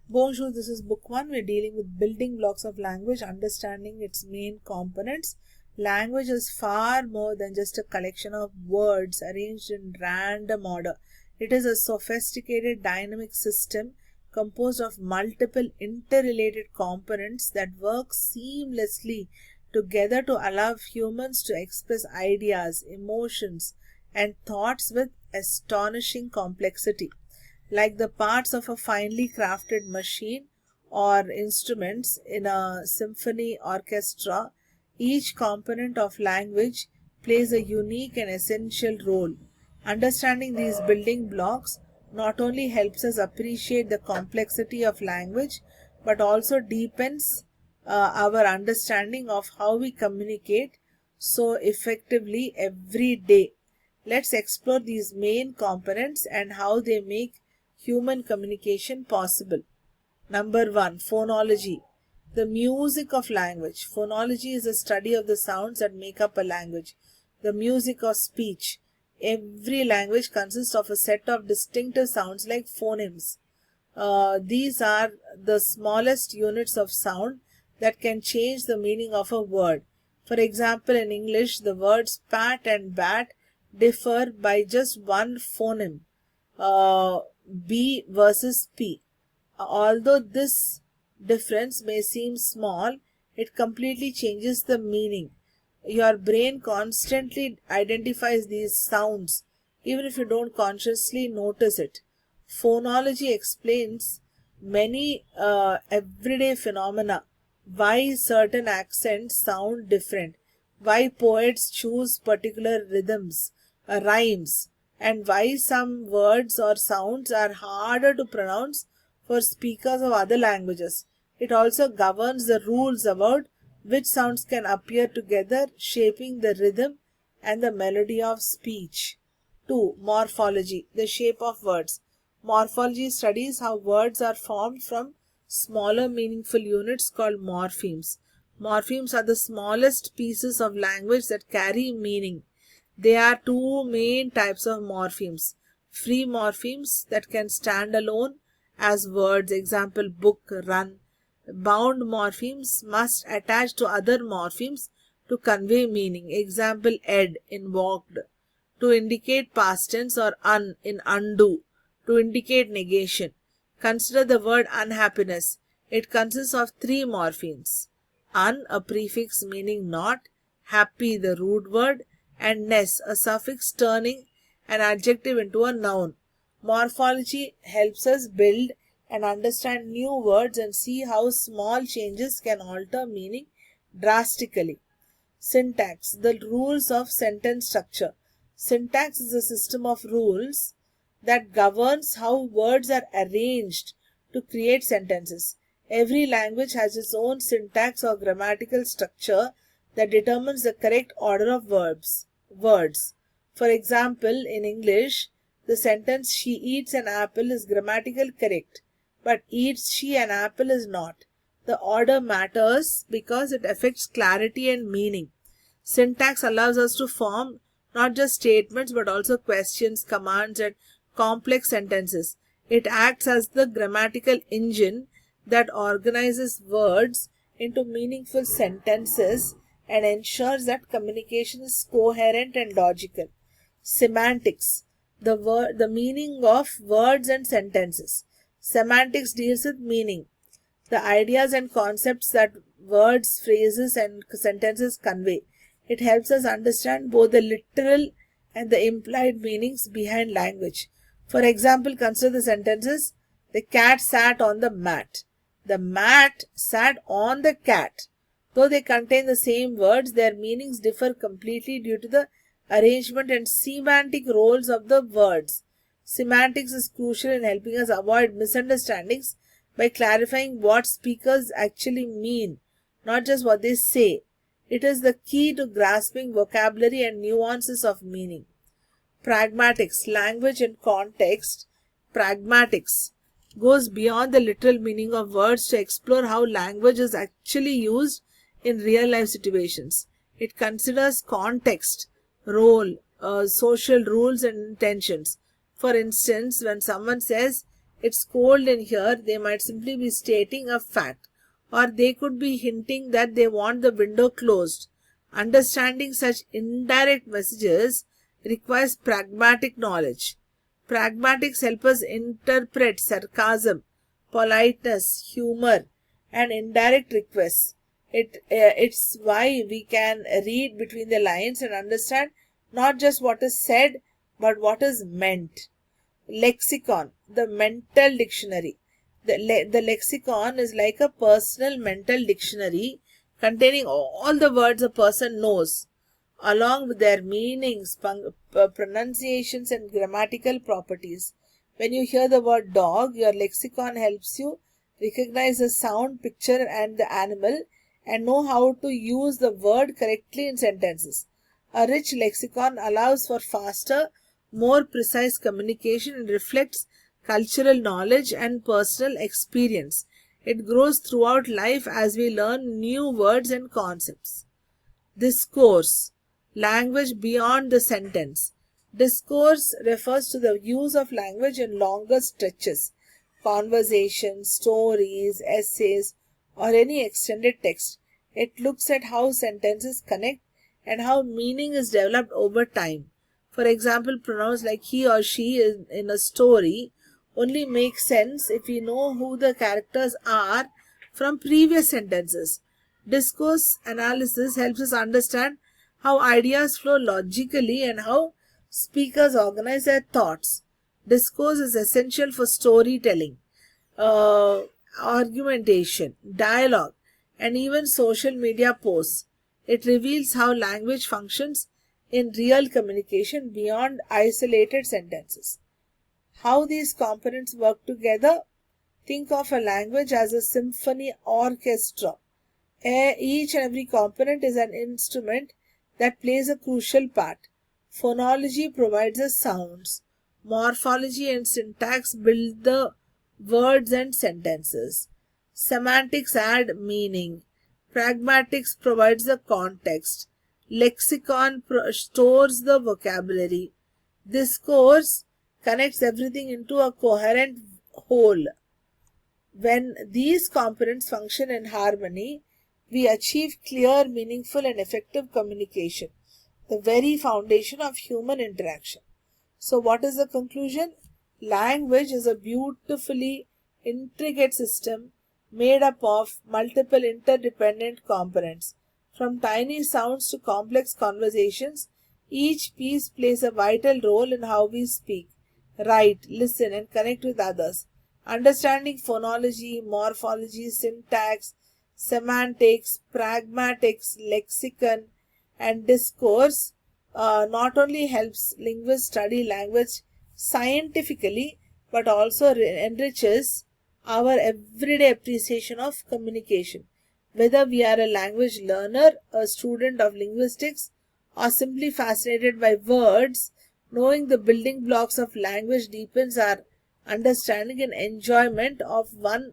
Bonjour, this is book 1. We're dealing with building blocks of language, understanding its main components. Language is far more than just a collection of words arranged in random order. It is a sophisticated dynamic system composed of multiple interrelated components that work seamlessly together to allow humans to express ideas, emotions, and thoughts with astonishing complexity. Like the parts of a finely crafted machine or instruments in a symphony orchestra, each component of language plays a unique and essential role. Understanding these building blocks not only helps us appreciate the complexity of language but also deepens our understanding of how we communicate so effectively every day. Let's explore these main components and how they make human communication possible. Number 1, phonology. The music of language. Phonology is the study of the sounds that make up a language. The music of speech. Every language consists of a set of distinctive sounds like phonemes. These are the smallest units of sound that can change the meaning of a word. For example, in English, the words pat and bat differ by just one phoneme, B versus P. Although this difference may seem small, it completely changes the meaning. Your brain constantly identifies these sounds, even if you don't consciously notice it. Phonology explains many everyday phenomena, why certain accents sound different, why poets choose particular rhythms, rhymes, and why some words or sounds are harder to pronounce for speakers of other languages. It also governs the rules about which sounds can appear together, shaping the rhythm and the melody of speech. 2. Morphology, the shape of words. Morphology studies how words are formed from smaller meaningful units called morphemes. Morphemes are the smallest pieces of language that carry meaning. There are two main types of morphemes. Free morphemes that can stand alone as words, example book, run. Bound morphemes must attach to other morphemes to convey meaning, example ed in walked, to indicate past tense, or un in undo, to indicate negation. Consider the word unhappiness. It consists of three morphemes. Un, a prefix meaning not, happy, the root word, and ness, a suffix turning an adjective into a noun. Morphology helps us build and understand new words and see how small changes can alter meaning drastically. Syntax, the rules of sentence structure. Syntax is a system of rules that governs how words are arranged to create sentences. Every language has its own syntax or grammatical structure that determines the correct order of words. For example, in English, the sentence she eats an apple is grammatical correct, but eats she an apple is not. The order matters because it affects clarity and meaning. Syntax allows us to form not just statements but also questions, commands, and complex sentences. It acts as the grammatical engine that organizes words into meaningful sentences and ensures that communication is coherent and logical. Semantics, the meaning of words and sentences. Semantics deals with meaning, the ideas and concepts that words, phrases, and sentences convey. It helps us understand both the literal and the implied meanings behind language. For example, consider the sentences: the cat sat on the mat. The mat sat on the cat. Though they contain the same words, their meanings differ completely due to the arrangement and semantic roles of the words. Semantics is crucial in helping us avoid misunderstandings by clarifying what speakers actually mean, not just what they say. It is the key to grasping vocabulary and nuances of meaning. Pragmatics, language and context. Pragmatics goes beyond the literal meaning of words to explore how language is actually used in real life situations. It considers context, role, social rules, and intentions. For instance, when someone says it's cold in here, they might simply be stating a fact, or they could be hinting that they want the window closed. Understanding such indirect messages requires pragmatic knowledge. Pragmatics help us interpret sarcasm, politeness, humor, and indirect requests. It's why we can read between the lines and understand not just what is said, but what is meant. Lexicon, the mental dictionary. The lexicon is like a personal mental dictionary containing all the words a person knows, along with their meanings, pronunciations, and grammatical properties. When you hear the word dog, your lexicon helps you recognize the sound, picture, and the animal and know how to use the word correctly in sentences. A rich lexicon allows for faster, more precise communication and reflects cultural knowledge and personal experience. It grows throughout life as we learn new words and concepts. Discourse, language beyond the sentence. Discourse refers to the use of language in longer stretches, conversations, stories, essays, or any extended text. It looks at how sentences connect and how meaning is developed over time. For example, pronouns like he or she in a story only make sense if we know who the characters are from previous sentences. Discourse analysis helps us understand how ideas flow logically and how speakers organize their thoughts. Discourse is essential for storytelling, uh, argumentation, dialogue, and even social media posts. It reveals how language functions in real communication beyond isolated sentences. How these components work together? Think of a language as a symphony orchestra. Each and every component is an instrument that plays a crucial part. Phonology provides the sounds. Morphology and syntax build the words and sentences. Semantics add meaning. Pragmatics provides the context. Lexicon stores the vocabulary. Discourse connects everything into a coherent whole. When these components function in harmony, we achieve clear, meaningful, and effective communication, the very foundation of human interaction. So, what is the conclusion? Language is a beautifully intricate system made up of multiple interdependent components. From tiny sounds to complex conversations, each piece plays a vital role in how we speak, write, listen, and connect with others. Understanding phonology, morphology, syntax, semantics, pragmatics, lexicon, and discourse not only helps linguists study language scientifically but also enriches our everyday appreciation of communication. Whether we are a language learner, a student of linguistics, or simply fascinated by words, knowing the building blocks of language deepens our understanding and enjoyment of one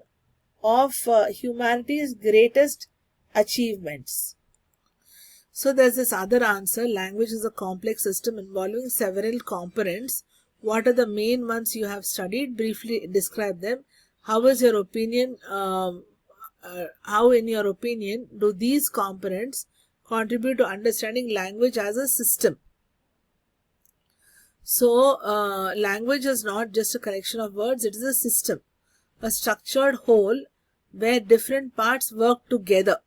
of humanity's greatest achievements. So there's this other answer. Language is a complex system involving several components. What are the main ones you have studied? Briefly describe them. How is your opinion? How, in your opinion, do these components contribute to understanding language as a system? So, language is not just a collection of words, it is a system, a structured whole where different parts work together.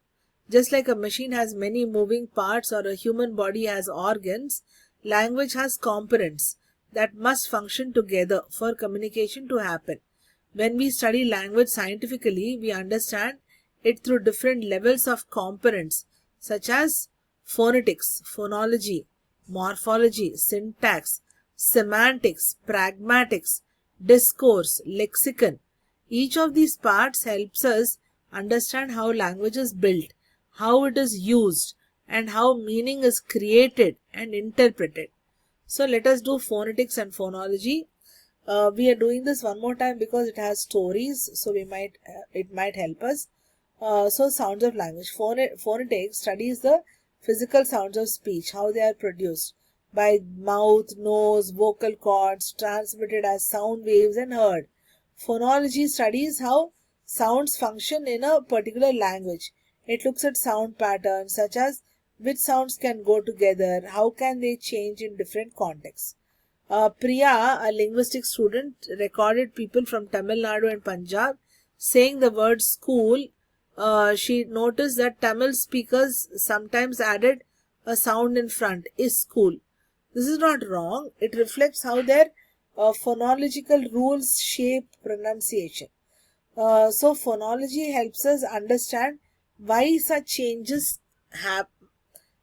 Just like a machine has many moving parts or a human body has organs, language has components that must function together for communication to happen. When we study language scientifically, we understand it through different levels of components such as phonetics, phonology, morphology, syntax, semantics, pragmatics, discourse, lexicon. Each of these parts helps us understand how language is built, how it is used, and how meaning is created and interpreted. So let us do phonetics and phonology. We are doing this one more time because it has stories, so it might help us. So sounds of language. Phonetics studies the physical sounds of speech, how they are produced by mouth, nose, vocal cords, transmitted as sound waves and heard. Phonology studies how sounds function in a particular language. It looks at sound patterns such as which sounds can go together, how can they change in different contexts. Priya, a linguistics student, recorded people from Tamil Nadu and Punjab saying the word school. She noticed that Tamil speakers sometimes added a sound in front, is school. This is not wrong. It reflects how their phonological rules shape pronunciation. So phonology helps us understand why such changes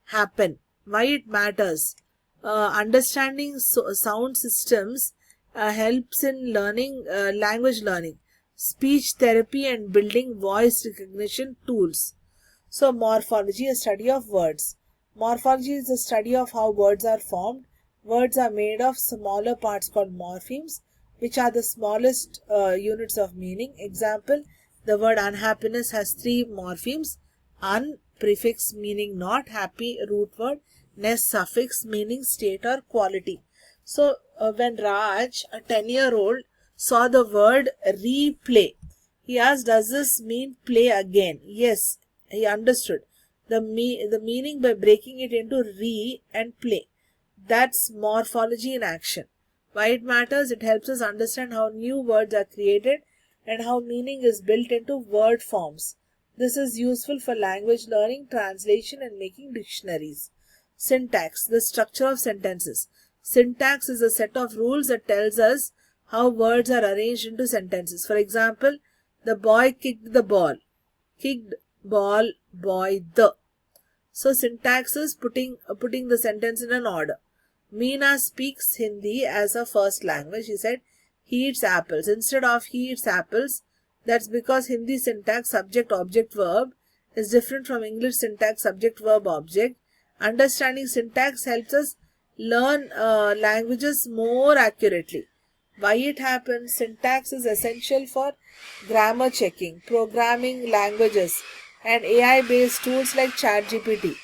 happen, why it matters. Understanding sound systems helps in learning language learning, speech therapy, and building voice recognition tools. So morphology, a study of words. Morphology is the study of how words are formed. Words are made of smaller parts called morphemes, which are the smallest units of meaning. Example, the word unhappiness has three morphemes. Un, prefix meaning not, happy, root word, ness, suffix meaning state or quality. So when Raj, a 10-year-old, saw the word replay, he asked, does this mean play again? Yes, he understood the meaning by breaking it into re and play. That's morphology in action. Why it matters? It helps us understand how new words are created and how meaning is built into word forms. This is useful for language learning, translation, and making dictionaries. Syntax, the structure of sentences. Syntax is a set of rules that tells us how words are arranged into sentences. For example, the boy kicked the ball. Kicked, ball, boy, the. So syntax is putting the sentence in an order. Meena speaks Hindi as her first language. He said he eats apples instead of he eats apples. That's because Hindi syntax subject object verb is different from English syntax subject verb object. Understanding syntax helps us learn languages more accurately. Why it happens? Syntax is essential for grammar checking, programming languages, and AI based tools like ChatGPT.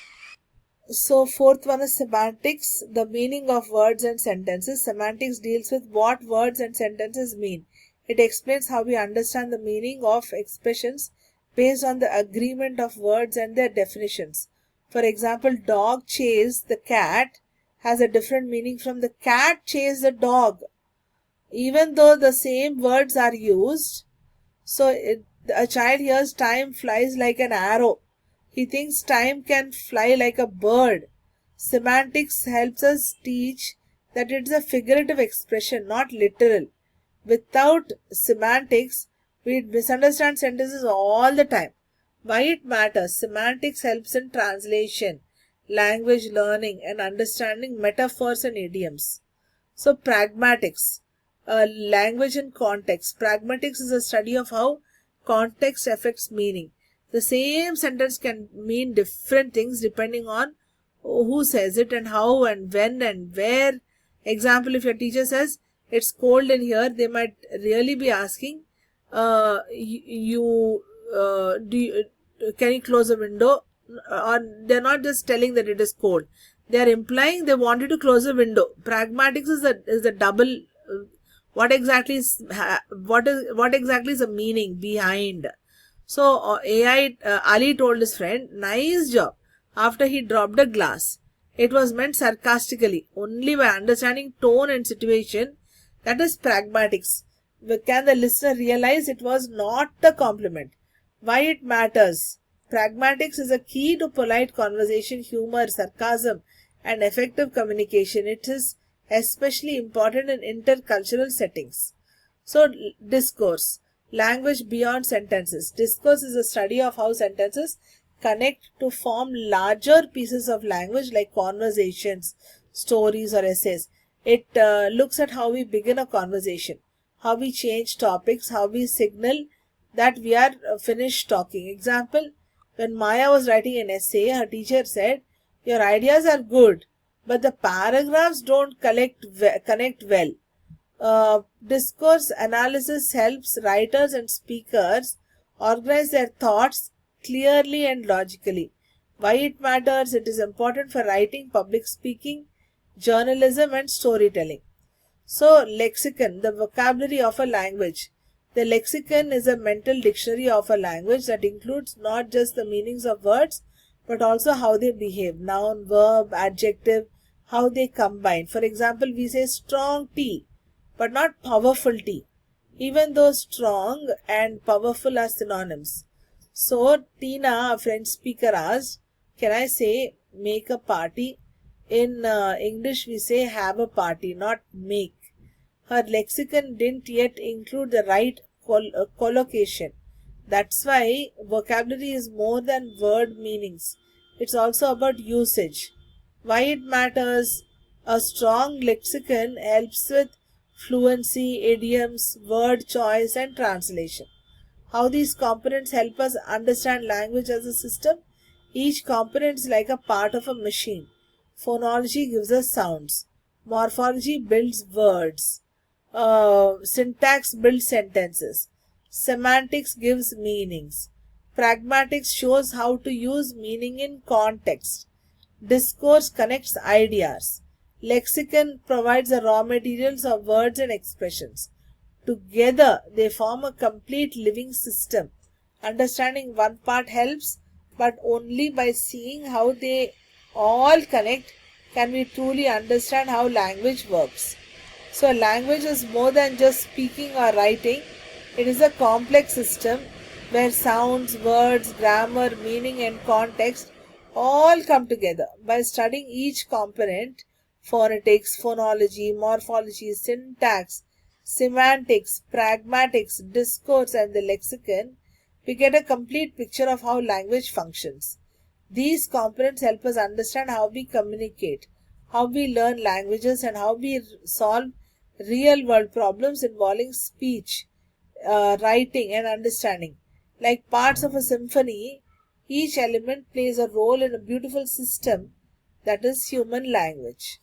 So fourth one is semantics, the meaning of words and sentences. Semantics deals with what words and sentences mean. It explains how we understand the meaning of expressions based on the agreement of words and their definitions. For example, dog chase the cat has a different meaning from the cat chase the dog. Even though the same words are used, a child hears time flies like an arrow. He thinks time can fly like a bird. Semantics helps us teach that it is a figurative expression, not literal. Without semantics, we misunderstand sentences all the time. Why it matters? Semantics helps in translation, language learning, and understanding metaphors and idioms. So pragmatics, language and context. Pragmatics is a study of how context affects meaning. The same sentence can mean different things depending on who says it and how and when and where. Example, if your teacher says it's cold in here, they might really be asking, can you close the window? Or they're not just telling that it is cold. They are implying they want you to close the window. Pragmatics is the double. What exactly is the meaning behind? So Ali told his friend, "Nice job," after he dropped a glass. It was meant sarcastically. Only by understanding tone and situation, that is pragmatics, can the listener realize it was not a compliment. Why it matters? Pragmatics is a key to polite conversation, humor, sarcasm, and effective communication. It is especially important in intercultural settings. So, discourse, language beyond sentences. Discourse is a study of how sentences connect to form larger pieces of language like conversations, stories, or essays. It looks at how we begin a conversation, how we change topics, how we signal that we are finished talking. Example, when Maya was writing an essay, her teacher said, "Your ideas are good, but the paragraphs don't connect well." Discourse analysis helps writers and speakers organize their thoughts clearly and logically. Why it matters? It is important for writing, public speaking, journalism, and storytelling. So, lexicon, the vocabulary of a language. The lexicon is a mental dictionary of a language that includes not just the meanings of words but also how they behave, noun, verb, adjective, how they combine. For example, we say strong tea but not powerful tea, even though strong and powerful are synonyms. So, Tina, a French speaker, asked, can I say make a party? In English, we say have a party, not make. Her lexicon didn't yet include the right collocation. That's why vocabulary is more than word meanings. It's also about usage. Why it matters? A strong lexicon helps with fluency, idioms, word choice, and translation. How these components help us understand language as a system? Each component is like a part of a machine. Phonology gives us sounds. Morphology builds words. Syntax builds sentences. Semantics gives meanings. Pragmatics shows how to use meaning in context. Discourse connects ideas. Lexicon provides the raw materials of words and expressions. Together, they form a complete living system. Understanding one part helps, but only by seeing how they all connect can we truly understand how language works. So, language is more than just speaking or writing, it is a complex system where sounds, words, grammar, meaning, and context all come together. By studying each component, phonetics, phonology, morphology, syntax, semantics, pragmatics, discourse, and the lexicon, we get a complete picture of how language functions. These components help us understand how we communicate, how we learn languages, and how we solve real world problems involving speech, writing, and understanding. Like parts of a symphony, each element plays a role in a beautiful system that is human language.